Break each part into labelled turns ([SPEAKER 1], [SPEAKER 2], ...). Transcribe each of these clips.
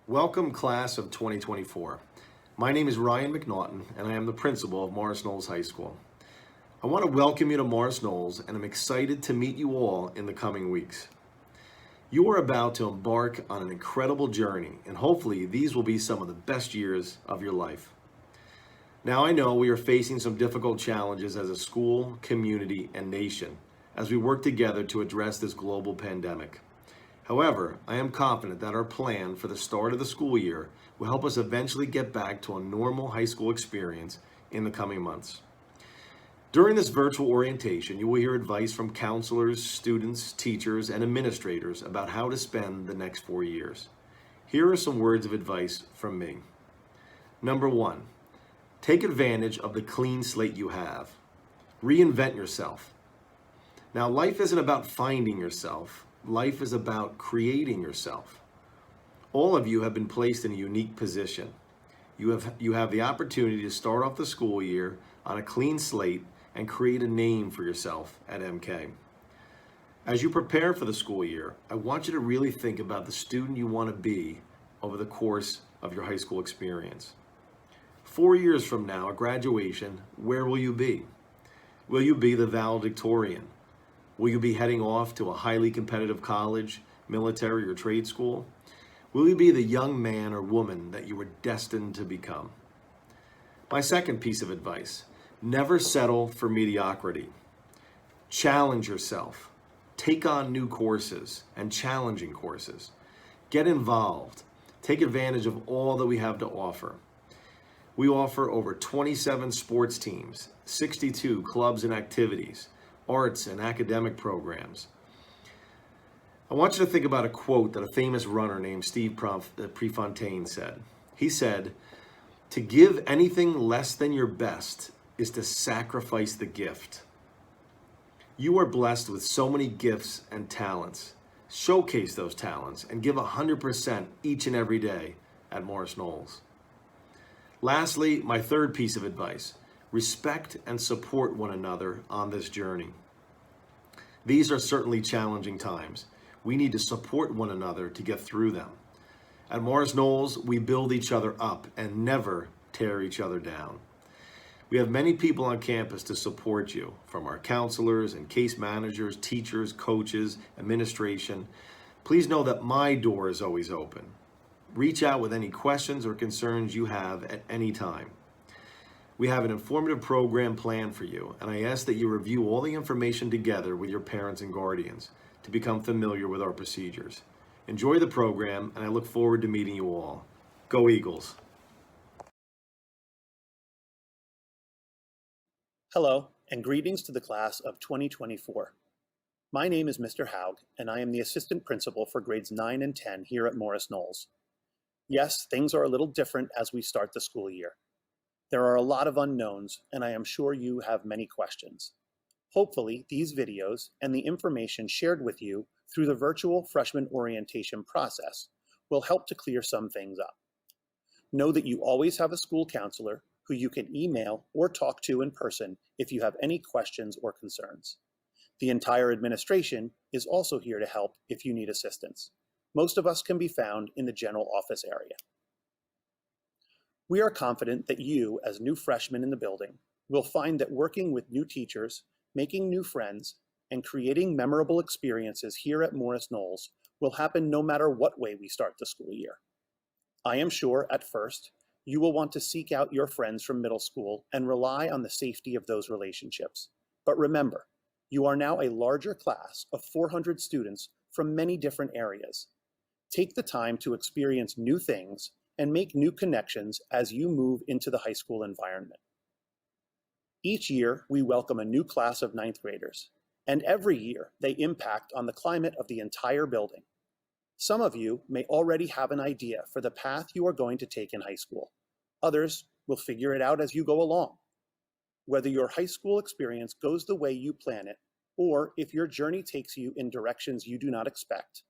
[SPEAKER 1] Welcome, class of 2024. My name is Ryan McNaughton, and I am the principal of Morris Knolls High School. I want to welcome you to Morris Knolls, and I'm excited to meet you all in the coming weeks. You are about to embark on an incredible journey, and hopefully these will be some of the best years of your life. Now, I know we are facing some difficult challenges as a school, community, and nation as we work together to address this global pandemic. However, I am confident that our plan for the start of the school year will help us eventually get back to a normal high school experience in the coming months. During this virtual orientation, you will hear advice from counselors, students, teachers, and administrators about how to spend the next 4 years. Here are some words of advice from me. Number 1, take advantage of the clean slate you have. Reinvent yourself. Now, life isn't about finding yourself. Life is about creating yourself. All of you have been placed in a unique position. You have the opportunity to start off the school year on a clean slate and create a name for yourself at MK. As you prepare for the school year, I want you to really think about the student you want to be over the course of your high school experience. 4 years from now, at graduation, where will you be? Will you be the valedictorian? Will you be heading off to a highly competitive college, military, or trade school? Will you be the young man or woman that you were destined to become? My second piece of advice, never settle for mediocrity. Challenge yourself. Take on new courses and challenging courses. Get involved. Take advantage of all that we have to offer. We offer over 27 sports teams, 62 clubs and activities, arts and academic programs. I want you to think about a quote that a famous runner named Steve Prefontaine said. He said, "To give anything less than your best is to sacrifice the gift." You are blessed with so many gifts and talents. Showcase those talents and give 100% each and every day at Morris Knolls. Lastly, my third piece of advice, respect and support one another on this journey. These are certainly challenging times. We need to support one another to get through them. At Morris Knolls, we build each other up and never tear each other down. We have many people on campus to support you, from our counselors and case managers, teachers, coaches, administration. Please know that my door is always open. Reach out with any questions or concerns you have at any time. We have an informative program planned for you, and I ask that you review all the information together with your parents and guardians to become familiar with our procedures. Enjoy the program, and I look forward to meeting you all. Go Eagles!
[SPEAKER 2] Hello, and greetings to the class of 2024. My name is Mr. Haug, and I am the assistant principal for grades 9 and 10 here at Morris Knolls. Yes, things are a little different as we start the school year. There are a lot of unknowns, and I am sure you have many questions. Hopefully, these videos and the information shared with you through the virtual freshman orientation process will help to clear some things up. Know that you always have a school counselor who you can email or talk to in person if you have any questions or concerns. The entire administration is also here to help if you need assistance. Most of us can be found in the general office area. We are confident that you, as new freshmen in the building, will find that working with new teachers, making new friends, and creating memorable experiences here at Morris Knolls will happen no matter what way we start the school year. I am sure, at first, you will want to seek out your friends from middle school and rely on the safety of those relationships. But remember, you are now a larger class of 400 students from many different areas. Take the time to experience new things and make new connections as you move into the high school environment. Each year, we welcome a new class of 9th graders, and every year they impact on the climate of the entire building. Some of you may already have an idea for the path you are going to take in high school. Others will figure it out as you go along. Whether your high school experience goes the way you plan it, or if your journey takes you in directions you do not expect,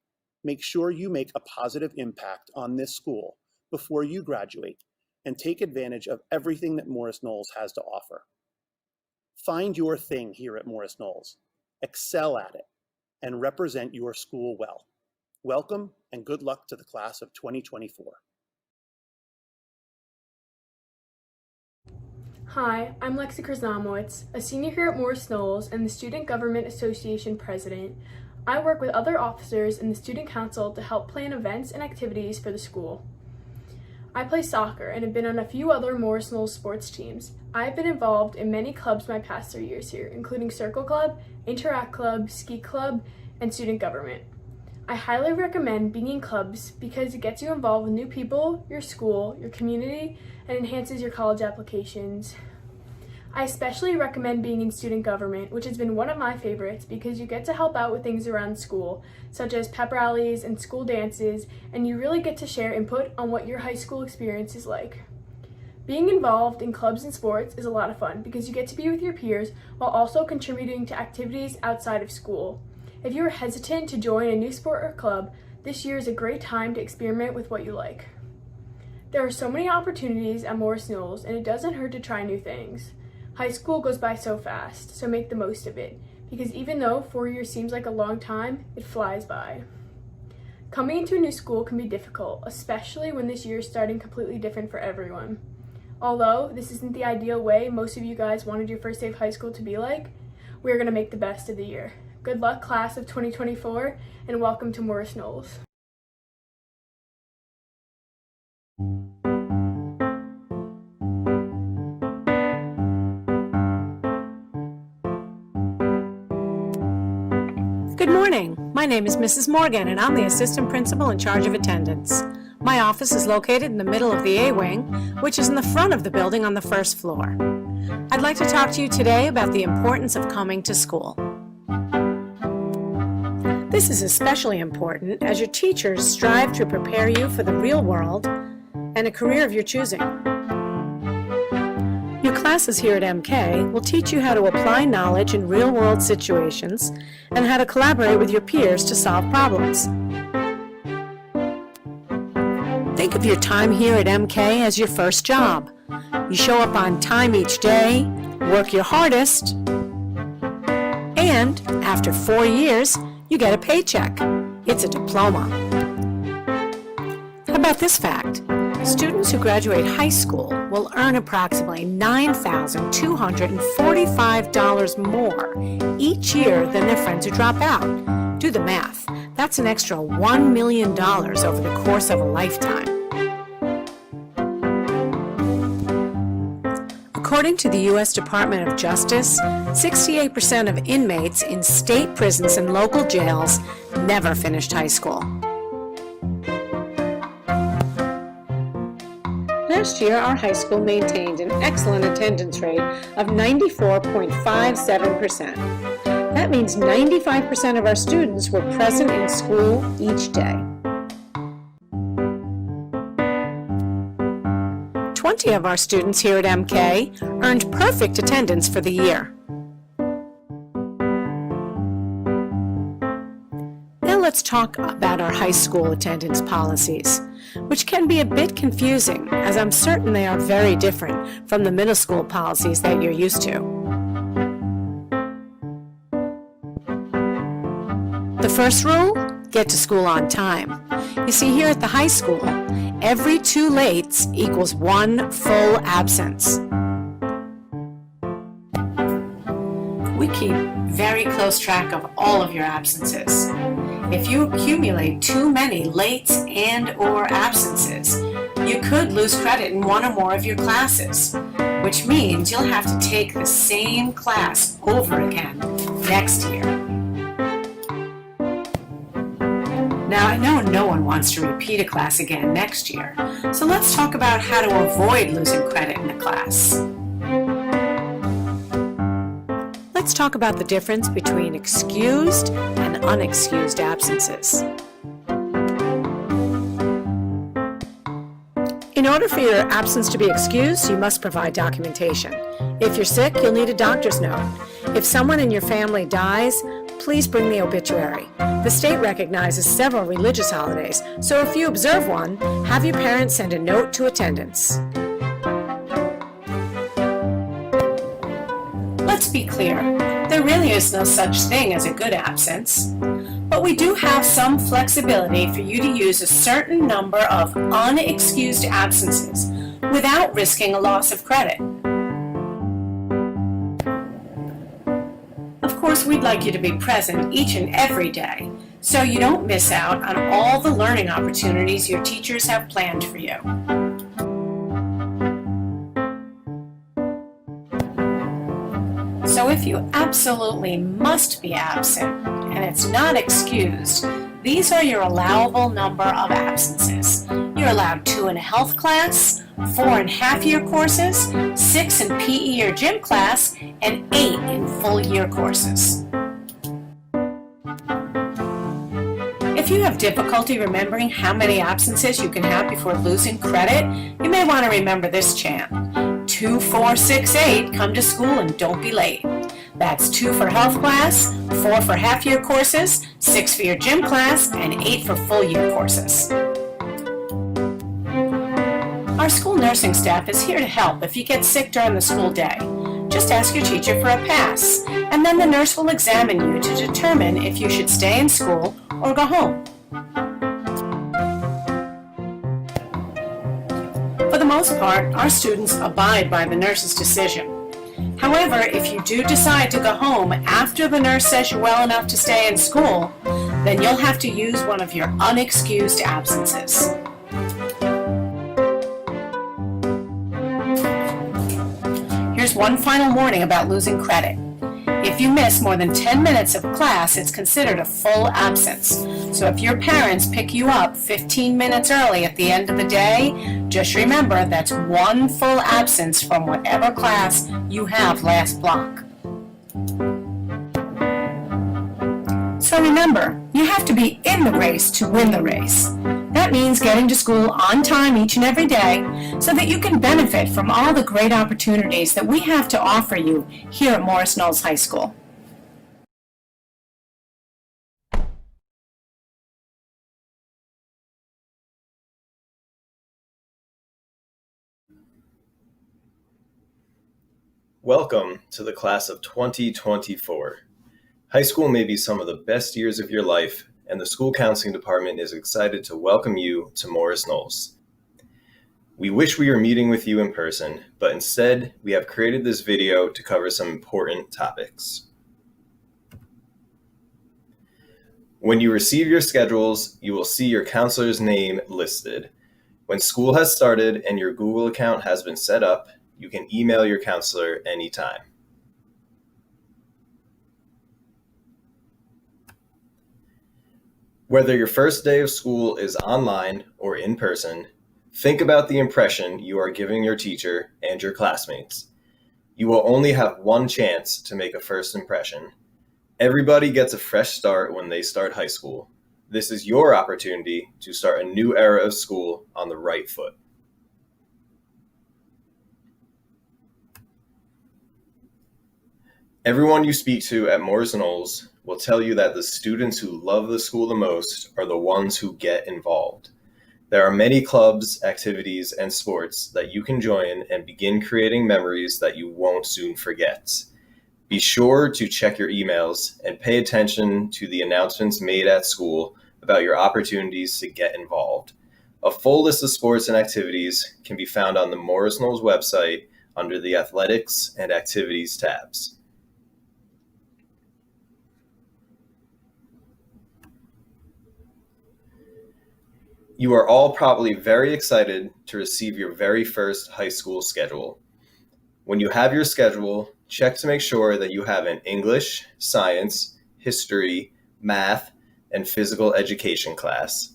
[SPEAKER 2] make sure you make a positive impact on this school before you graduate and take advantage of everything that Morris Knolls has to offer. Find your thing here at Morris Knolls, excel at it, and represent your school well. Welcome and good luck to the class of 2024.
[SPEAKER 3] Hi, I'm Lexi Krasnamowitz, a senior here at Morris Knolls and the Student Government Association president. I work with other officers in the Student Council to help plan events and activities for the school. I play soccer and have been on a few other Morris Knolls sports teams. I have been involved in many clubs my past 3 years here, including Circle Club, Interact Club, Ski Club, and Student Government. I highly recommend being in clubs because it gets you involved with new people, your school, your community, and enhances your college applications. I especially recommend being in student government, which has been one of my favorites because you get to help out with things around school, such as pep rallies and school dances, and you really get to share input on what your high school experience is like. Being involved in clubs and sports is a lot of fun because you get to be with your peers while also contributing to activities outside of school. If you are hesitant to join a new sport or club, this year is a great time to experiment with what you like. There are so many opportunities at Morris Knolls, and it doesn't hurt to try new things. High school goes by so fast, so make the most of it, because even though 4 years seems like a long time, it flies by. Coming into a new school can be difficult, especially when this year is starting completely different for everyone. Although this isn't the ideal way most of you guys wanted your first day of high school to be like, we're going to make the best of the year. Good luck, class of 2024, and welcome to Morris Knolls.
[SPEAKER 4] Good morning. My name is Mrs. Morgan, and I'm the assistant principal in charge of attendance. My office is located in the middle of the A-wing, which is in the front of the building on the first floor. I'd like to talk to you today about the importance of coming to school. This is especially important as your teachers strive to prepare you for the real world and a career of your choosing. Your classes here at MK will teach you how to apply knowledge in real-world situations and how to collaborate with your peers to solve problems. Think of your time here at MK as your first job. You show up on time each day, work your hardest, and after 4 years, you get a paycheck. It's a diploma. How about this fact? Students who graduate high school will earn approximately $9,245 more each year than their friends who drop out. Do the math. That's an extra $1 million over the course of a lifetime. According to the U.S. Department of Justice, 68% of inmates in state prisons and local jails never finished high school. Last year, our high school maintained an excellent attendance rate of 94.57%. That means 95% of our students were present in school each day. 20 of our students here at MK earned perfect attendance for the year. Now let's talk about our high school attendance policies, which can be a bit confusing, as I'm certain they are very different from the middle school policies that you're used to. The first rule, get to school on time. You see, here at the high school, every 2 lates equals 1 full absence. We keep very close track of all of your absences. If you accumulate too many lates and/or absences, you could lose credit in one or more of your classes, which means you'll have to take the same class over again next year. Now, I know no one wants to repeat a class again next year, so let's talk about how to avoid losing credit in a class. Let's talk about the difference between excused and unexcused absences. In order for your absence to be excused, you must provide documentation. If you're sick, you'll need a doctor's note. If someone in your family dies, please bring the obituary. The state recognizes several religious holidays, so if you observe one, have your parents send a note to attendance. Let's be clear, there really is no such thing as a good absence. but we do have some flexibility for you to use a certain number of unexcused absences without risking a loss of credit. Of course, we'd like you to be present each and every day, so you don't miss out on all the learning opportunities your teachers have planned for you. So if you absolutely must be absent, and it's not excused, these are your allowable number of absences. You're allowed 2 in a health class, 4 in half-year courses, 6 in PE or gym class, and 8 in full-year courses. If you have difficulty remembering how many absences you can have before losing credit, you may want to remember this chant. 2, 4, 6, 8, come to school and don't be late. That's 2 for health class, 4 for half-year courses, 6 for your gym class, and 8 for full-year courses. Our school nursing staff is here to help if you get sick during the school day. Just ask your teacher for a pass, and then the nurse will examine you to determine if you should stay in school or go home. For the most part, our students abide by the nurse's decision. However, if you do decide to go home after the nurse says you're well enough to stay in school, then you'll have to use one of your unexcused absences. Here's one final warning about losing credit. If you miss more than 10 minutes of class, it's considered a full absence. So if your parents pick you up 15 minutes early at the end of the day, just remember that's one full absence from whatever class you have last block. So remember, you have to be in the race to win the race. That means getting to school on time each and every day so that you can benefit from all the great opportunities that we have to offer you here at Morris Knolls High School.
[SPEAKER 5] Welcome to the class of 2024. High school may be some of the best years of your life, and the school counseling department is excited to welcome you to Morris Knolls. We wish we were meeting with you in person, but instead we have created this video to cover some important topics. When you receive your schedules, you will see your counselor's name listed. When school has started and your Google account has been set up, you can email your counselor anytime. Whether your first day of school is online or in person, think about the impression you are giving your teacher and your classmates. You will only have one chance to make a first impression. Everybody gets a fresh start when they start high school. This is your opportunity to start a new era of school on the right foot. Everyone you speak to at Morris Knolls will tell you that the students who love the school the most are the ones who get involved. There are many clubs, activities, and sports that you can join and begin creating memories that you won't soon forget. Be sure to check your emails and pay attention to the announcements made at school about your opportunities to get involved. A full list of sports and activities can be found on the Morris Knolls website under the Athletics and Activities tabs. You are all probably very excited to receive your very first high school schedule. When you have your schedule, check to make sure that you have an English, science, history, math, and physical education class.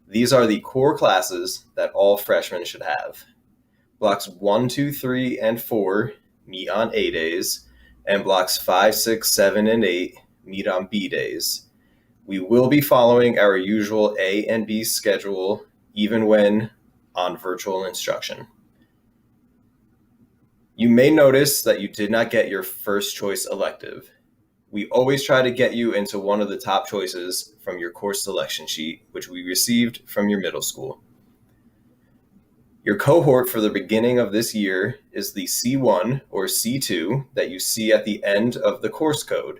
[SPEAKER 5] These are the core classes that all freshmen should have. Blocks 1, 2, 3, and 4 meet on A days, and blocks 5, 6, 7, and 8 meet on B days. We will be following our usual A and B schedule, even when on virtual instruction. You may notice that you did not get your first choice elective. We always try to get you into one of the top choices from your course selection sheet, which we received from your middle school. Your cohort for the beginning of this year is the C1 or C2 that you see at the end of the course code.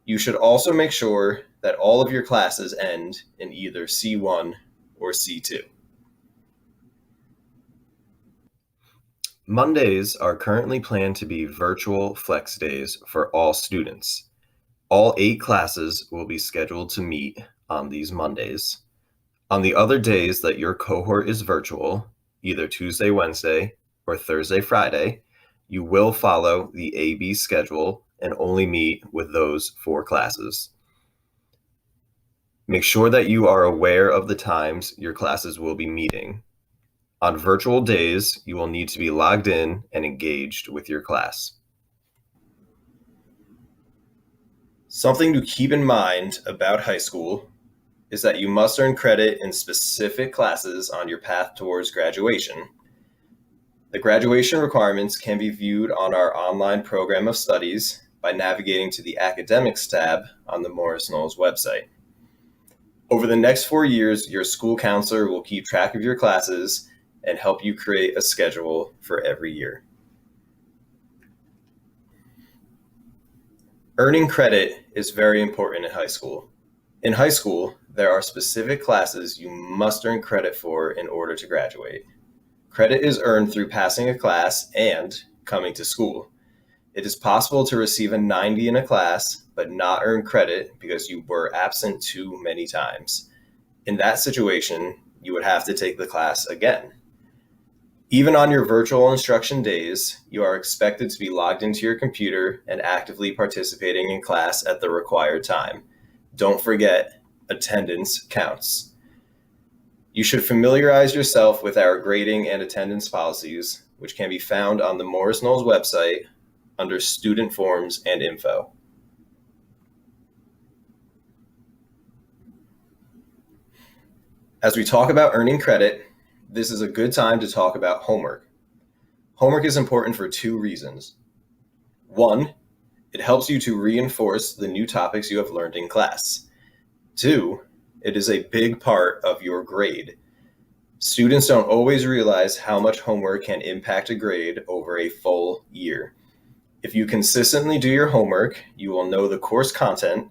[SPEAKER 5] You should also make sure that all of your classes end in either C1 or C2. Mondays are currently planned to be virtual flex days for all students. All 8 classes will be scheduled to meet on these Mondays. On the other days that your cohort is virtual, either Tuesday, Wednesday, or Thursday, Friday, you will follow the AB schedule and only meet with those 4 classes. Make sure that you are aware of the times your classes will be meeting. On virtual days, you will need to be logged in and engaged with your class. Something to keep in mind about high school is that you must earn credit in specific classes on your path towards graduation. The graduation requirements can be viewed on our online program of studies by navigating to the Academics tab on the Morris Knolls website. Over the next 4 years, your school counselor will keep track of your classes and help you create a schedule for every year. Earning credit is very important in high school. In high school, there are specific classes you must earn credit for in order to graduate. Credit is earned through passing a class and coming to school. It is possible to receive a 90 in a class, but not earn credit because you were absent too many times. In that situation, you would have to take the class again. Even on your virtual instruction days, you are expected to be logged into your computer and actively participating in class at the required time. Don't forget, attendance counts. You should familiarize yourself with our grading and attendance policies, which can be found on the Morris Knolls website under Student Forms and Info. As we talk about earning credit, this is a good time to talk about homework. Homework is important for 2 reasons. 1, it helps you to reinforce the new topics you have learned in class. 2, it is a big part of your grade. Students don't always realize how much homework can impact a grade over a full year. If you consistently do your homework, you will know the course content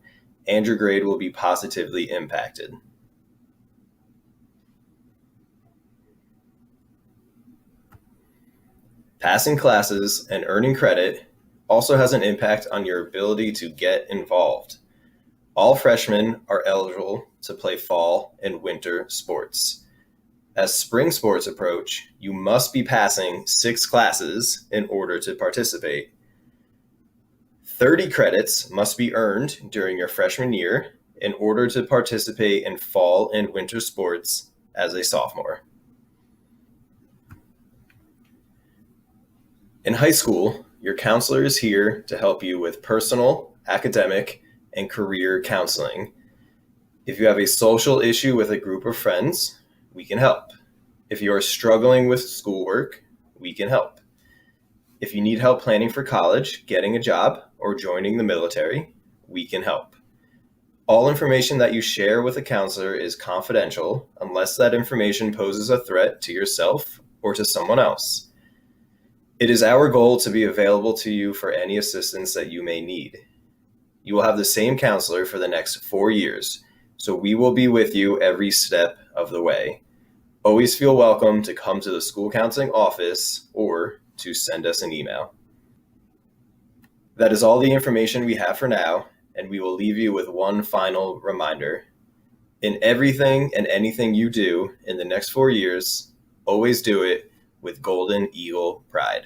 [SPEAKER 5] and your grade will be positively impacted. Passing classes and earning credit also has an impact on your ability to get involved. All freshmen are eligible to play fall and winter sports. As spring sports approach, you must be passing 6 classes in order to participate. 30 credits must be earned during your freshman year in order to participate in fall and winter sports as a sophomore. In high school, your counselor is here to help you with personal, academic, and career counseling. If you have a social issue with a group of friends, we can help. If you are struggling with schoolwork, we can help. If you need help planning for college, getting a job, or joining the military, we can help. All information that you share with a counselor is confidential unless that information poses a threat to yourself or to someone else. It is our goal to be available to you for any assistance that you may need. You will have the same counselor for the next 4 years, so we will be with you every step of the way. Always feel welcome to come to the school counseling office or to send us an email. That is all the information we have for now, and we will leave you with one final reminder. In everything and anything you do in the next 4 years, always do it with Golden Eagle pride.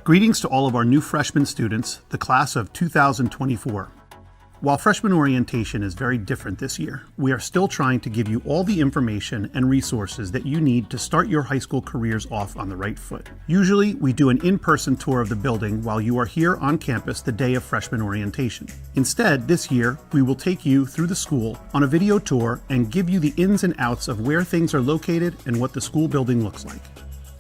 [SPEAKER 2] Greetings to all of our new freshman students, the class of 2024. While freshman orientation is very different this year, we are still trying to give you all the information and resources that you need to start your high school careers off on the right foot. Usually, we do an in-person tour of the building while you are here on campus the day of freshman orientation. Instead, this year, we will take you through the school on a video tour and give you the ins and outs of where things are located and what the school building looks like.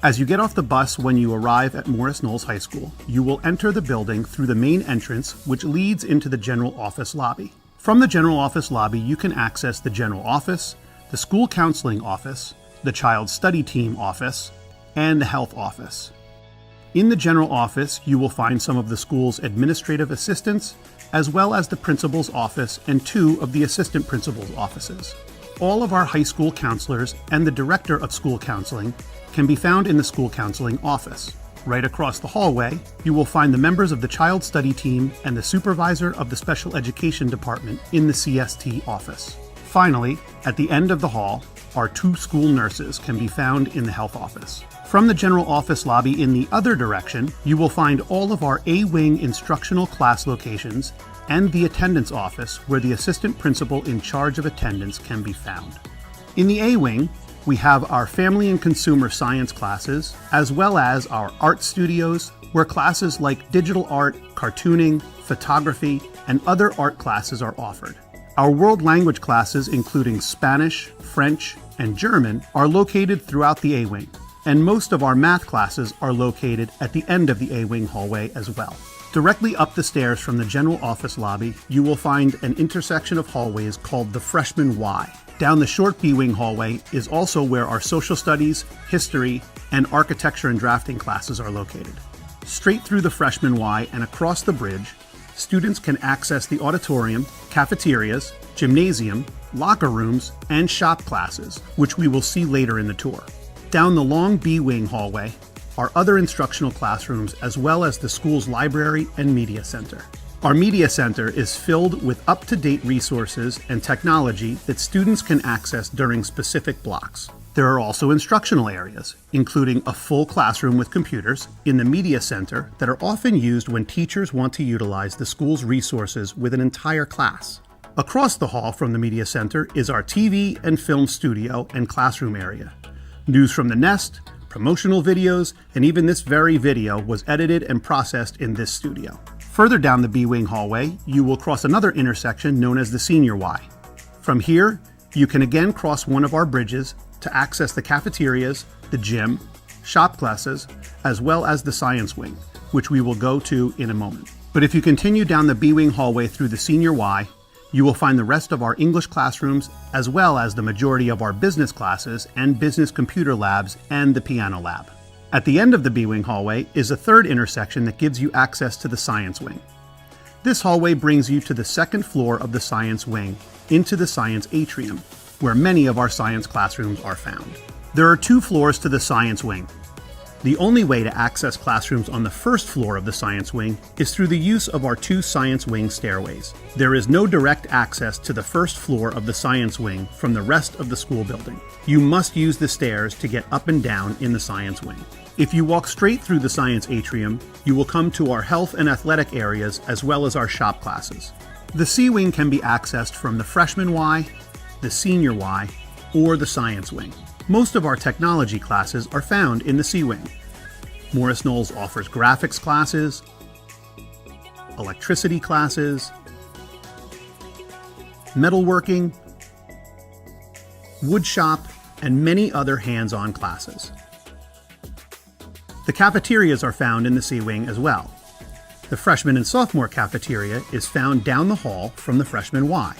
[SPEAKER 2] As you get off the bus when you arrive at Morris Knolls High School, you will enter the building through the main entrance, which leads into the general office lobby.
[SPEAKER 6] From the general office lobby, you can access the general office, the school counseling office, the child study team office, and the health office. In the general office, you will find some of the school's administrative assistants, as well as the principal's office and 2 of the assistant principal's offices. All of our high school counselors and the director of school counseling can be found in the school counseling office. Right across the hallway, you will find the members of the child study team and the supervisor of the special education department in the CST office. Finally, at the end of the hall, our 2 school nurses can be found in the health office. From the general office lobby in the other direction, you will find all of our A-Wing instructional class locations and the attendance office where the assistant principal in charge of attendance can be found. In the A-Wing, we have our family and consumer science classes, as well as our art studios, where classes like digital art, cartooning, photography, and other art classes are offered. Our world language classes, including Spanish, French, and German, are located throughout the A-Wing, and most of our math classes are located at the end of the A-Wing hallway as well. Directly up the stairs from the general office lobby, you will find an intersection of hallways called the Freshman Y. Down the short B-Wing hallway is also where our social studies, history, and architecture and drafting classes are located. Straight through the Freshman Y and across the bridge, students can access the auditorium, cafeterias, gymnasium, locker rooms, and shop classes, which we will see later in the tour. Down the long B-Wing hallway are other instructional classrooms as well as the school's library and media center. Our media center is filled with up-to-date resources and technology that students can access during specific blocks. There are also instructional areas, including a full classroom with computers in the media center that are often used when teachers want to utilize the school's resources with an entire class. Across the hall from the media center is our TV and film studio and classroom area. News from the Nest, promotional videos, and even this very video was edited and processed in this studio. Further down the B-Wing hallway, you will cross another intersection known as the Senior Y. From here, you can again cross one of our bridges to access the cafeterias, the gym, shop classes, as well as the science wing, which we will go to in a moment. But if you continue down the B-Wing hallway through the Senior Y, you will find the rest of our English classrooms, as well as the majority of our business classes and business computer labs and the piano lab. At the end of the B-Wing hallway is a third intersection that gives you access to the science wing. This hallway brings you to the second floor of the science wing, into the science atrium, where many of our science classrooms are found. There are 2 floors to the science wing. The only way to access classrooms on the first floor of the science wing is through the use of our 2 science wing stairways. There is no direct access to the first floor of the science wing from the rest of the school building. You must use the stairs to get up and down in the science wing. If you walk straight through the science atrium, you will come to our health and athletic areas as well as our shop classes. The C wing can be accessed from the freshman Y, the senior Y, or the science wing. Most of our technology classes are found in the C wing. Morris Knolls offers graphics classes, electricity classes, metalworking, wood shop, and many other hands-on classes. The cafeterias are found in the C wing as well. The freshman and sophomore cafeteria is found down the hall from the freshman Y.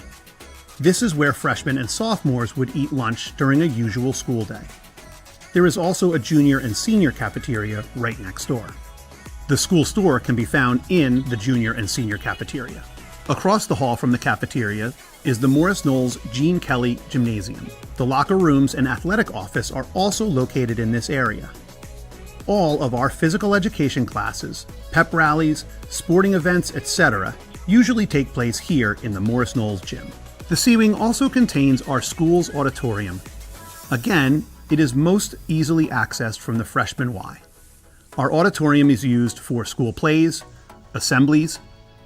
[SPEAKER 6] This is where freshmen and sophomores would eat lunch during a usual school day. There is also a junior and senior cafeteria right next door. The school store can be found in the junior and senior cafeteria. Across the hall from the cafeteria is the Morris Knolls Gene Kelly Gymnasium. The locker rooms and athletic office are also located in this area. All of our physical education classes, pep rallies, sporting events, etc. usually take place here in the Morris Knolls gym. The C wing also contains our school's auditorium. Again, it is most easily accessed from the freshman Y. Our auditorium is used for school plays, assemblies,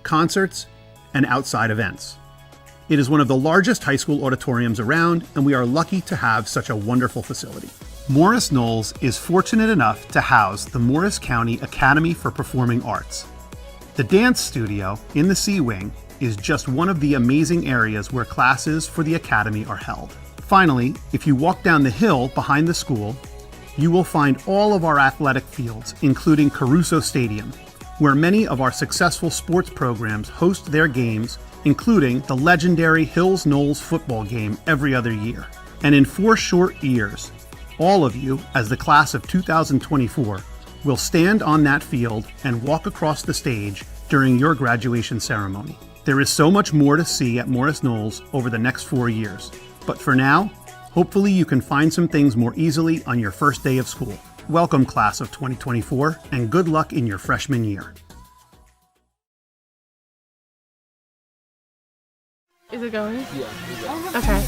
[SPEAKER 6] concerts, and outside events. It is one of the largest high school auditoriums around, and we are lucky to have such a wonderful facility. Morris Knolls is fortunate enough to house the Morris County Academy for Performing Arts. The dance studio in the C wing is just one of the amazing areas where classes for the Academy are held. Finally, if you walk down the hill behind the school, you will find all of our athletic fields, including Caruso Stadium, where many of our successful sports programs host their games including the legendary Hills-Knolls football game every other year. And in 4 short years, all of you, as the class of 2024, will stand on that field and walk across the stage during your graduation ceremony. There is so much more to see at Morris Knolls over the next 4 years. But for now, hopefully you can find some things more easily on your first day of school. Welcome, class of 2024, and good luck in your freshman year.
[SPEAKER 7] Is it going?
[SPEAKER 8] Yeah.
[SPEAKER 7] Okay.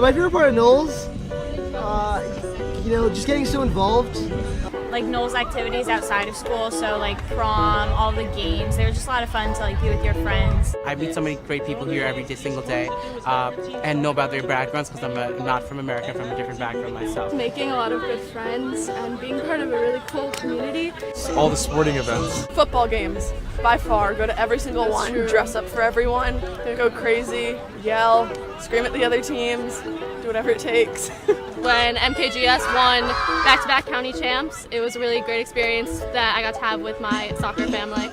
[SPEAKER 8] My favorite part of Knolls, just getting so involved.
[SPEAKER 9] Like Knolls activities outside of school, so like prom, all the games. They were just a lot of fun to like be with your friends.
[SPEAKER 10] I meet so many great people here every single day and know about their backgrounds because I'm not from America, I'm from a different background myself.
[SPEAKER 7] Making a lot of good friends and being part of a really cool community.
[SPEAKER 11] All the sporting events.
[SPEAKER 7] Football games, by far. Go to every single one, dress up for everyone, go crazy, yell, scream at the other teams, do whatever it takes.
[SPEAKER 12] When MKGS won back-to-back county champs, it was a really great experience that I got to have with my soccer family.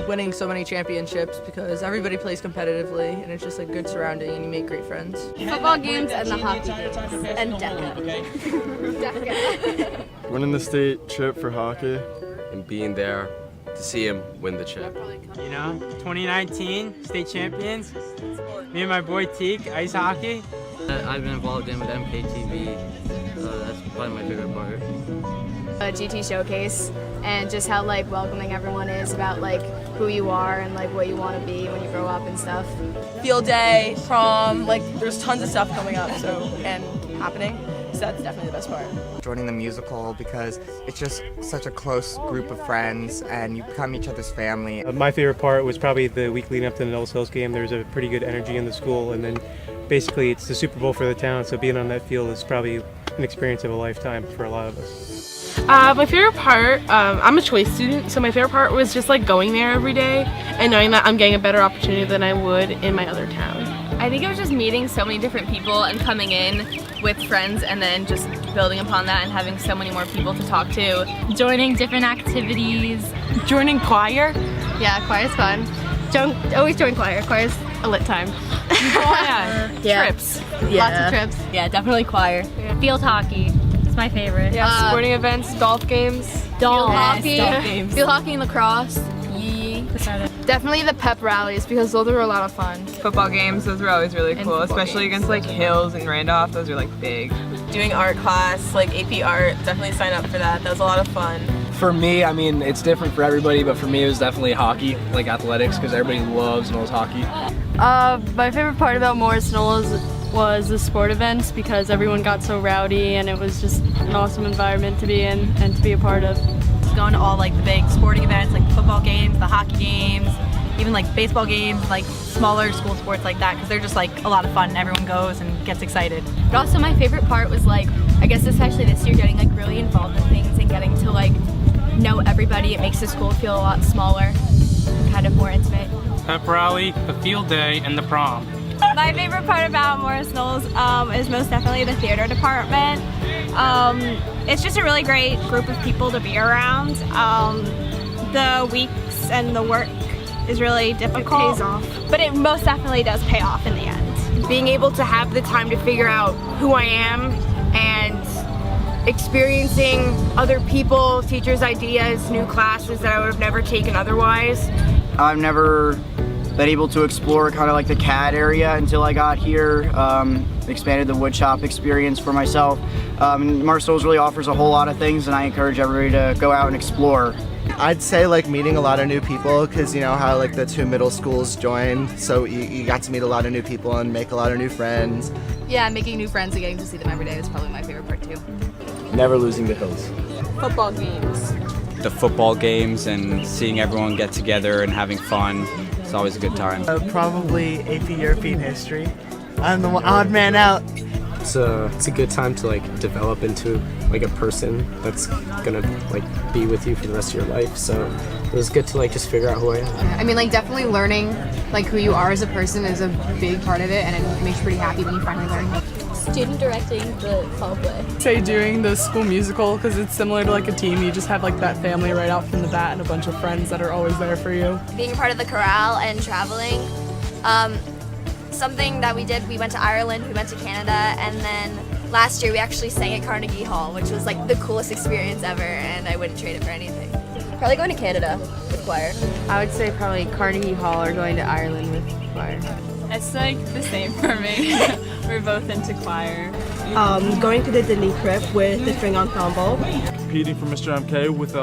[SPEAKER 13] Winning so many championships because everybody plays competitively and it's just a good surrounding and you make great friends.
[SPEAKER 12] Football games and the hockey games and DECA.
[SPEAKER 11] Winning the state trip for hockey.
[SPEAKER 14] And being there to see him win the chip.
[SPEAKER 10] 2019 state champions, me and my boy Teak, ice hockey.
[SPEAKER 14] I've been involved in with MKTV, that's probably my favorite part.
[SPEAKER 9] A GT showcase and just how like welcoming everyone is about like who you are and like what you want to be when you grow up and stuff.
[SPEAKER 13] Field day, prom, there's tons of stuff coming up and happening. So that's definitely the best part.
[SPEAKER 15] Joining the musical because it's just such a close group of friends and you become each other's family.
[SPEAKER 16] My favorite part was probably the week leading up to the Knolls Hills game. There was a pretty good energy in the school, and then basically it's the Super Bowl for the town, so being on that field is probably an experience of a lifetime for a lot of us.
[SPEAKER 7] My favorite part, I'm a choice student, so my favorite part was just like going there every day and knowing that I'm getting a better opportunity than I would in my other town.
[SPEAKER 12] I think it was just meeting so many different people and coming in with friends and then just building upon that and having so many more people to talk to. Joining different activities.
[SPEAKER 7] Joining choir.
[SPEAKER 12] Yeah, choir's fun. Always join choir. Choir's a lit time.
[SPEAKER 7] Yeah.
[SPEAKER 12] Trips. Lots of trips.
[SPEAKER 9] Yeah, definitely choir.
[SPEAKER 12] Field hockey. It's my favorite.
[SPEAKER 7] Yeah, sporting events, golf games.
[SPEAKER 12] Field
[SPEAKER 9] hockey.
[SPEAKER 12] Field hockey and lacrosse.
[SPEAKER 7] Definitely the pep rallies because those were a lot of fun.
[SPEAKER 13] Football games, those were always really cool, especially against Hills and Randolph. Those are big. Doing art class, AP art, definitely sign up for that. That was a lot of fun.
[SPEAKER 10] For me, it's different for everybody, but for me it was definitely hockey, athletics, because everybody loves Knolls hockey.
[SPEAKER 7] My favorite part about Morris Knolls was the sport events because everyone got so rowdy and it was just an awesome environment to be in and to be a part of.
[SPEAKER 9] Going to all the big sporting events like the football games, the hockey games, even baseball games, smaller school sports like that because they're just a lot of fun and everyone goes and gets excited.
[SPEAKER 12] But also my favorite part was I guess especially this year getting really involved in things and getting to know everybody. It makes the school feel a lot smaller and kind of more intimate.
[SPEAKER 10] Pep rally, the field day, and the prom.
[SPEAKER 9] My favorite part about Morris Knolls is most definitely the theater department. It's just a really great group of people to be around. The weeks and the work is really difficult.
[SPEAKER 7] It pays off.
[SPEAKER 9] But it most definitely does pay off in the end.
[SPEAKER 7] Being able to have the time to figure out who I am and experiencing other people, teachers' ideas, new classes that I would have never taken otherwise.
[SPEAKER 8] I've never been able to explore the CAD area until I got here, expanded the woodshop experience for myself. Morris Knolls really offers a whole lot of things and I encourage everybody to go out and explore.
[SPEAKER 15] I'd say meeting a lot of new people because you know how the 2 middle schools joined, so you got to meet a lot of new people and make a lot of new friends.
[SPEAKER 13] Yeah, making new friends and getting to see them every day is probably my favorite part too.
[SPEAKER 11] Never losing the Hills.
[SPEAKER 7] Football games.
[SPEAKER 10] The football games and seeing everyone get together and having fun. It's always a good time.
[SPEAKER 15] Probably AP European history. I'm the odd man out.
[SPEAKER 17] It's a good time to like develop into like a person that's gonna like be with you for the rest of your life. So it was good to like just figure out who I am.
[SPEAKER 18] I mean, like definitely learning like who you are as a person is a big part of it, and it makes you pretty happy when you finally learn.
[SPEAKER 19] Student directing the fall play.
[SPEAKER 20] Say doing the school musical, because it's similar to like a team. You just have like that family right out from the bat and a bunch of friends that are always there for you.
[SPEAKER 21] Being a part of the chorale and traveling. Something that we did, we went to Ireland, we went to Canada, and then last year we actually sang at Carnegie Hall, which was like the coolest experience ever, and I wouldn't trade it for anything. Probably going to Canada with choir.
[SPEAKER 22] I would say probably Carnegie Hall or going to Ireland with choir.
[SPEAKER 23] It's like the same for me. We're both into choir.
[SPEAKER 24] Going to the Disney trip with the string ensemble.
[SPEAKER 11] Competing for Mr. MK with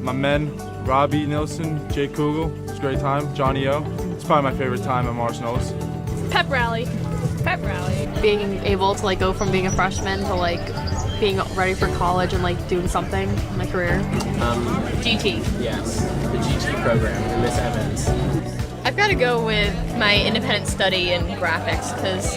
[SPEAKER 11] my men, Robbie Nilsson, Jake Kugel. It's a great time. Johnny O. It's probably my favorite time at Morris Knolls.
[SPEAKER 23] Pep rally. Pep rally.
[SPEAKER 25] Being able to like go from being a freshman to like being ready for college and like doing something in my career.
[SPEAKER 23] GT.
[SPEAKER 26] Yes, the GT program and Miss Evans.
[SPEAKER 27] I've got to go with my independent study in graphics because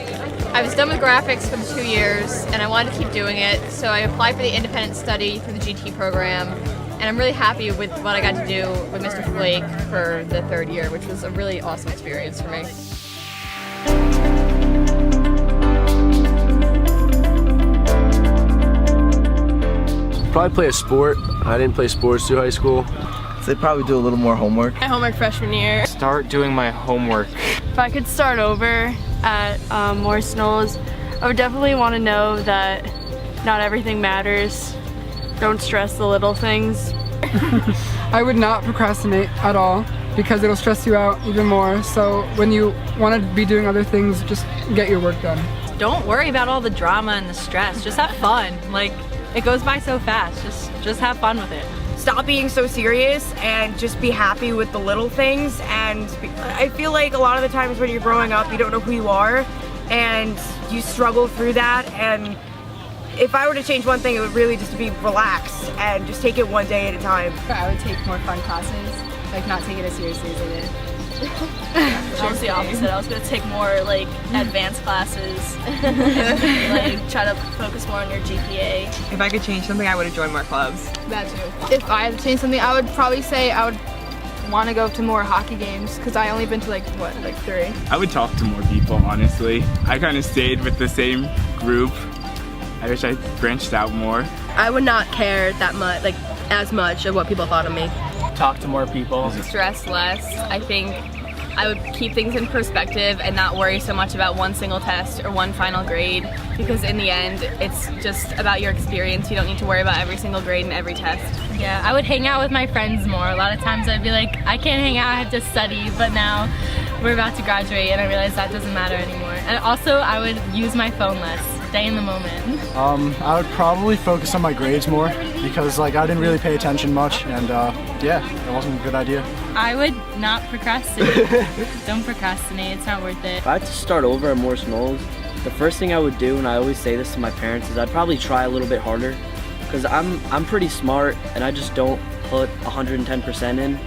[SPEAKER 27] I was done with graphics for the 2 years and I wanted to keep doing it, so I applied for the independent study through the GT program, and I'm really happy with what I got to do with Mr. Flake for the 3rd year, which was a really awesome experience for me.
[SPEAKER 11] Probably play a sport. I didn't play sports through high school.
[SPEAKER 28] So they probably do a little more homework.
[SPEAKER 23] My homework freshman year.
[SPEAKER 11] Start doing my homework.
[SPEAKER 25] If I could start over at Morris Knolls, I would definitely want to know that not everything matters. Don't stress the little things.
[SPEAKER 20] I would not procrastinate at all because it'll stress you out even more. So when you want to be doing other things, just get your work done.
[SPEAKER 23] Don't worry about all the drama and the stress. Just have fun. Like, it goes by so fast. Just have fun with it.
[SPEAKER 7] Stop being so serious and just be happy with the little things. And I feel like a lot of the times when you're growing up, you don't know who you are and you struggle through that. And if I were to change one thing, it would really just be relax and just take it one day at a time.
[SPEAKER 18] I would take more fun classes, like not take it as seriously as I did.
[SPEAKER 23] I was the opposite. I was going to take more like advanced classes, like try to focus more on your GPA.
[SPEAKER 13] If I could change something, I would have joined more clubs.
[SPEAKER 18] That too. If I had to change something, I would probably say I would want to go to more hockey games because I only been to like 3.
[SPEAKER 29] I would talk to more people, honestly. I kind of stayed with the same group. I wish I branched out more.
[SPEAKER 24] I would not care that much, like as much of what people thought of me.
[SPEAKER 26] Talk to more people.
[SPEAKER 27] Stress less. I think I would keep things in perspective and not worry so much about one single test or one final grade, because in the end, it's just about your experience. You don't need to worry about every single grade and every test.
[SPEAKER 19] Yeah, I would hang out with my friends more. A lot of times I'd be like, I can't hang out, I have to study, but now we're about to graduate and I realize that doesn't matter anymore. And also, I would use my phone less. Stay in the moment.
[SPEAKER 30] I would probably focus on my grades more because like I didn't really pay attention much, and yeah, it wasn't a good idea.
[SPEAKER 19] I would not procrastinate. Don't procrastinate, it's not worth it.
[SPEAKER 31] If I had to start over at Morris Knolls, the first thing I would do, and I always say this to my parents, is I'd probably try a little bit harder because I'm pretty smart and I just don't put 110% in.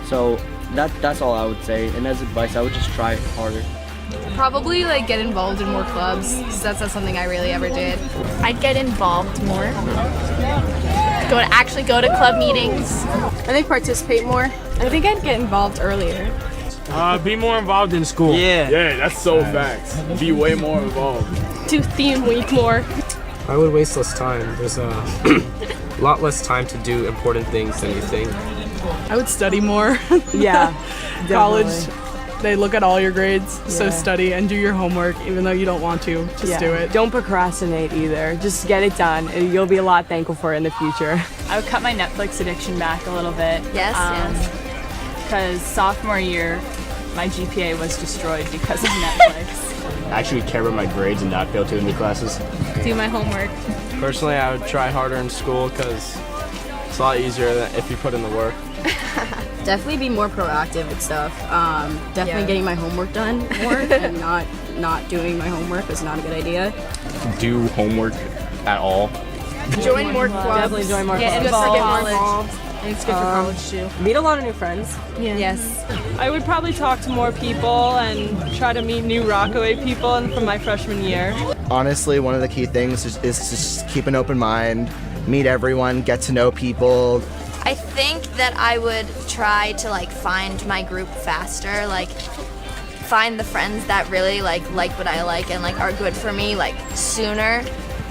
[SPEAKER 31] So that's all I would say, and as advice, I would just try harder.
[SPEAKER 18] Probably like get involved in more clubs because that's not something I really ever did.
[SPEAKER 19] I'd get involved more. Actually go to club meetings.
[SPEAKER 18] I think participate more. I think I'd get involved earlier.
[SPEAKER 29] Be more involved in school.
[SPEAKER 31] Yeah,
[SPEAKER 29] that's so facts. Be way more involved.
[SPEAKER 19] Do theme week more.
[SPEAKER 17] I would waste less time. There's a lot less time to do important things than you think.
[SPEAKER 20] I would study more. Yeah, college. They look at all your grades, so study and do your homework even though you don't want to. Just do it.
[SPEAKER 22] Don't procrastinate either. Just get it done. You'll be a lot thankful for it in the future.
[SPEAKER 23] I would cut my Netflix addiction back a little bit.
[SPEAKER 21] Yes.
[SPEAKER 23] Because sophomore year, my GPA was destroyed because of Netflix.
[SPEAKER 11] Actually care about my grades and not fail too many classes.
[SPEAKER 19] Do my homework.
[SPEAKER 11] Personally, I would try harder in school because it's a lot easier than if you put in the work.
[SPEAKER 18] Definitely be more proactive with stuff. Definitely getting my homework done more and not doing my homework is not a good idea.
[SPEAKER 11] Do homework at all.
[SPEAKER 18] Join more clubs.
[SPEAKER 22] Definitely join more
[SPEAKER 18] Get
[SPEAKER 22] clubs.
[SPEAKER 18] involved.
[SPEAKER 22] And it's good for college too.
[SPEAKER 18] Meet a lot of new friends.
[SPEAKER 22] Yeah.
[SPEAKER 18] Yes.
[SPEAKER 20] I would probably talk to more people and try to meet new Rockaway people from my freshman year.
[SPEAKER 15] Honestly, one of the key things is just keep an open mind, meet everyone, get to know people.
[SPEAKER 21] I think that I would try to like find my group faster, like find the friends that really like what I like and like are good for me like sooner,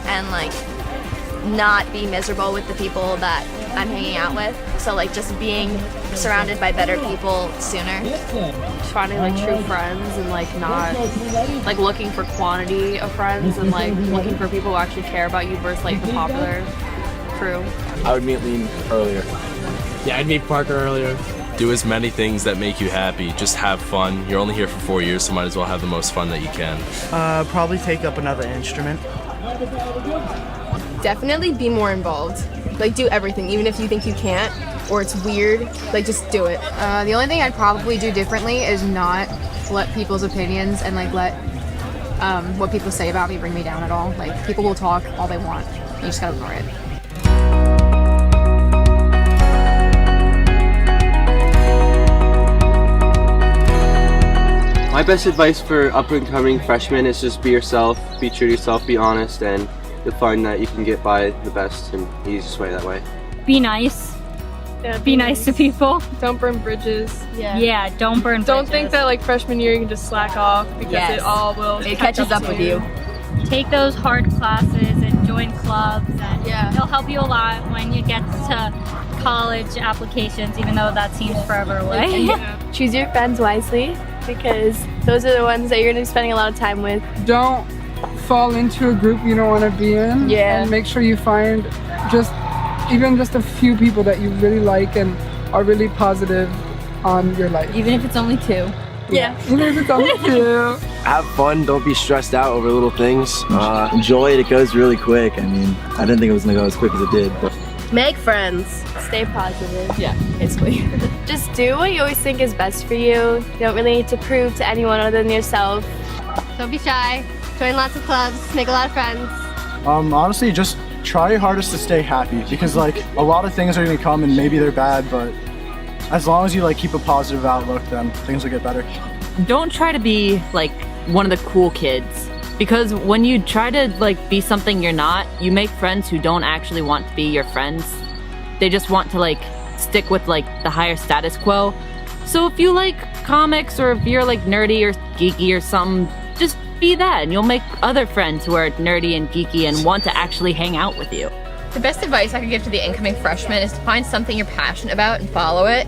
[SPEAKER 21] and like not be miserable with the people that I'm hanging out with. So like just being surrounded by better people sooner.
[SPEAKER 25] Just finding like true friends and like not like looking for quantity of friends and like looking for people who actually care about you versus like the popular crew.
[SPEAKER 28] I would meet Lean earlier.
[SPEAKER 17] Yeah, I'd meet Parker earlier.
[SPEAKER 1] Do as many things that make you happy. Just have fun. You're only here for 4 years, so might as well have the most fun that you can.
[SPEAKER 15] Probably take up another instrument.
[SPEAKER 24] Definitely be more involved. Like do everything, even if you think you can't or it's weird, like just do it.
[SPEAKER 2] The only thing I'd probably do differently is not let people's opinions and like let what people say about me bring me down at all. Like people will talk all they want. You just gotta ignore it.
[SPEAKER 3] My best advice for up-and-coming freshmen is just be yourself, be true to yourself, be honest, and you'll find that you can get by the best and easiest way that way.
[SPEAKER 19] Be nice. Yeah, be nice to people.
[SPEAKER 25] Don't burn bridges.
[SPEAKER 19] Yeah, don't burn bridges.
[SPEAKER 25] Don't think that like freshman year you can just slack off because it all will.
[SPEAKER 24] It catches up with you.
[SPEAKER 19] Take those hard classes and join clubs, and it'll help you a lot when you get to college applications, even though that seems forever away.
[SPEAKER 25] Choose your friends wisely because those are the ones that you're going to be spending a lot of time with.
[SPEAKER 4] Don't fall into a group you don't want to be in.
[SPEAKER 25] Yeah.
[SPEAKER 4] And make sure you find even just a few people that you really like and are really positive on your life.
[SPEAKER 19] Even if it's only 2.
[SPEAKER 4] Yeah. Even if it's only 2.
[SPEAKER 28] Have fun. Don't be stressed out over little things. Enjoy it. It goes really quick. I mean, I didn't think it was going to go as quick as it did. But
[SPEAKER 25] Make friends. Stay positive. Yeah, basically. Just do what you always think is best for you. You don't really need to prove to anyone other than yourself.
[SPEAKER 27] Don't be shy. Join lots of clubs. Make a lot of friends.
[SPEAKER 30] Honestly, just try your hardest to stay happy because like a lot of things are gonna come and maybe they're bad, but as long as you like keep a positive outlook, then things will get better.
[SPEAKER 5] Don't try to be like one of the cool kids. Because when you try to like be something you're not, you make friends who don't actually want to be your friends. They just want to like stick with like the higher status quo. So if you like comics or if you're like nerdy or geeky or something, just be that and you'll make other friends who are nerdy and geeky and want to actually hang out with you.
[SPEAKER 27] The best advice I could give to the incoming freshman is to find something you're passionate about and follow it.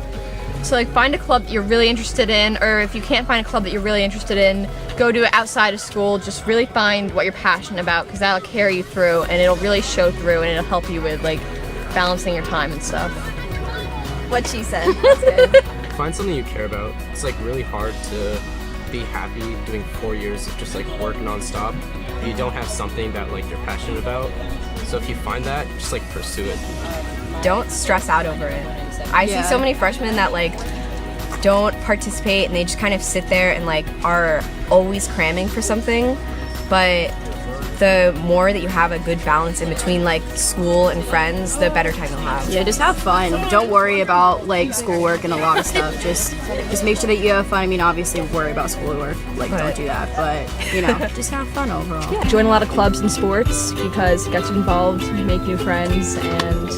[SPEAKER 27] So like find a club that you're really interested in, or if you can't find a club that you're really interested in, go to it outside of school. Just really find what you're passionate about because that'll carry you through and it'll really show through and it'll help you with like balancing your time and stuff.
[SPEAKER 21] What she said. That's good.
[SPEAKER 17] Find something you care about. It's like really hard to be happy doing 4 years of just like work nonstop. If you don't have something that like you're passionate about. So if you find that, just like pursue it.
[SPEAKER 7] Don't stress out over it. I see so many freshmen that like don't participate and they just kind of sit there and like are always cramming for something, but the more that you have a good balance in between like school and friends, the better time you'll have.
[SPEAKER 18] Yeah, just have fun. Don't worry about like schoolwork and a lot of stuff. Just make sure that you have fun. I mean, obviously worry about schoolwork, like don't do that, but you know, just have fun overall.
[SPEAKER 24] Yeah. Join a lot of clubs and sports because it gets you involved, make new friends, and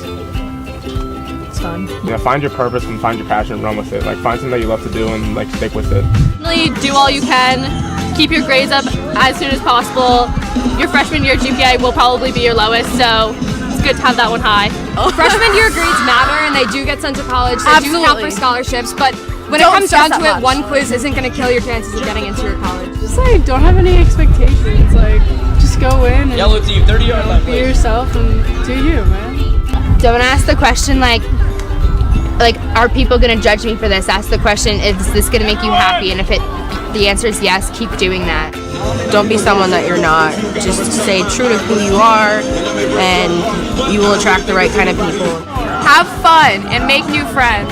[SPEAKER 24] it's fun.
[SPEAKER 11] Yeah, find your purpose and find your passion and run with it. Like find something that you love to do and like stick with it.
[SPEAKER 25] Really do all you can. Keep your grades up as soon as possible. Your freshman year GPA will probably be your lowest, so it's good to have that one high.
[SPEAKER 24] Freshman year grades matter and they do get sent to college. They do count for scholarships, but when it comes down to it, one quiz isn't going to kill your chances of getting into your college.
[SPEAKER 20] Just like don't have any expectations. Like just go in and
[SPEAKER 26] Yellow team, 30-yard line.
[SPEAKER 20] be yourself and do you, man.
[SPEAKER 24] Don't ask the question like are people going to judge me for this? Ask the question, is this going to make you happy? And if the answer is yes, keep doing that.
[SPEAKER 7] Don't be someone that you're not. Just stay true to who you are and you will attract the right kind of people.
[SPEAKER 25] Have fun and make new friends.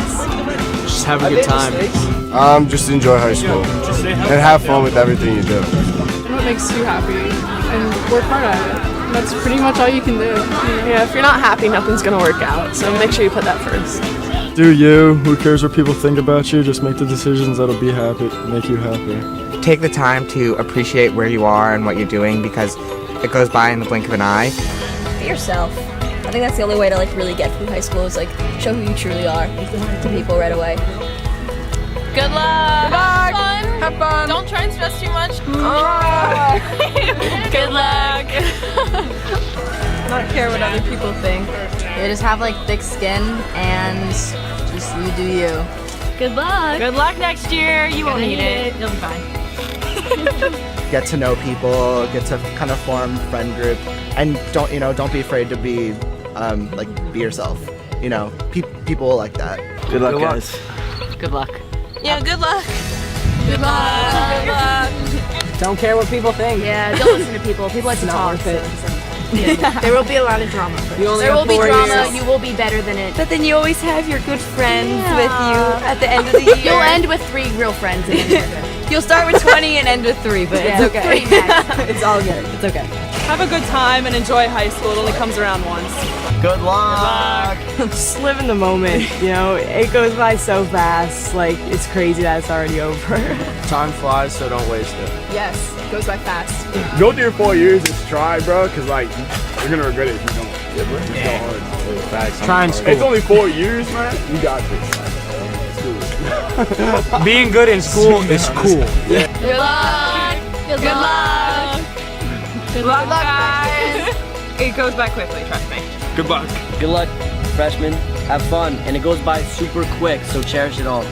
[SPEAKER 17] Just have a good time.
[SPEAKER 6] Just enjoy high school and have fun with everything you do.
[SPEAKER 20] And what makes you happy and work hard at it. That's pretty much all you can do.
[SPEAKER 22] Yeah, if you're not happy, nothing's gonna work out. So make sure you put that first.
[SPEAKER 11] Do you. Who cares what people think about you? Just make the decisions that'll make you happy.
[SPEAKER 1] Take the time to appreciate where you are and what you're doing because it goes by in the blink of an eye.
[SPEAKER 8] Be yourself. I think that's the only way to like really get through high school is like show who you truly are to people right away.
[SPEAKER 27] Good luck.
[SPEAKER 4] Good luck.
[SPEAKER 27] Have fun.
[SPEAKER 4] Have fun.
[SPEAKER 27] Don't try and stress too much. Good luck.
[SPEAKER 22] Not care what other people think.
[SPEAKER 18] Yeah, just have like thick skin and just you do you.
[SPEAKER 27] Good luck.
[SPEAKER 5] Good luck next year. You won't need it. You'll be fine.
[SPEAKER 15] Get to know people, get to kind of form friend group, and don't be afraid to be be yourself. People like that.
[SPEAKER 28] Good luck, guys.
[SPEAKER 5] Good luck.
[SPEAKER 27] Yeah, good luck. Good luck. Good luck.
[SPEAKER 22] Don't care what people think.
[SPEAKER 18] Yeah, don't listen to people. People like to talk.
[SPEAKER 24] There will be a lot of drama.
[SPEAKER 22] There will be drama.
[SPEAKER 24] You will be better than it.
[SPEAKER 8] But then you always have your good friends with you at the end of the year.
[SPEAKER 24] You'll end with 3 real friends. And then you're good.
[SPEAKER 8] You'll start with 20 and end with 3, but it's okay.
[SPEAKER 24] 3 max.
[SPEAKER 22] It's all good. It's okay.
[SPEAKER 20] Have a good time and enjoy high school. It only comes around once.
[SPEAKER 28] Good luck.
[SPEAKER 22] Just live in the moment, it goes by so fast, like it's crazy that it's already over.
[SPEAKER 28] Time flies, so don't waste it.
[SPEAKER 24] Yes, it goes by fast.
[SPEAKER 6] Go through your 4 years, just try, bro, because you're gonna regret it if you don't. Yeah, bro. Just go hard.
[SPEAKER 28] Try in school.
[SPEAKER 6] It's only 4 years, man. You got this.
[SPEAKER 26] Being good in school is cool.
[SPEAKER 27] Good luck. Good luck. Good luck, guys.
[SPEAKER 20] It goes by quickly, trust me.
[SPEAKER 26] Good luck.
[SPEAKER 9] Good luck, freshmen. Have fun, and it goes by super quick, so cherish it all.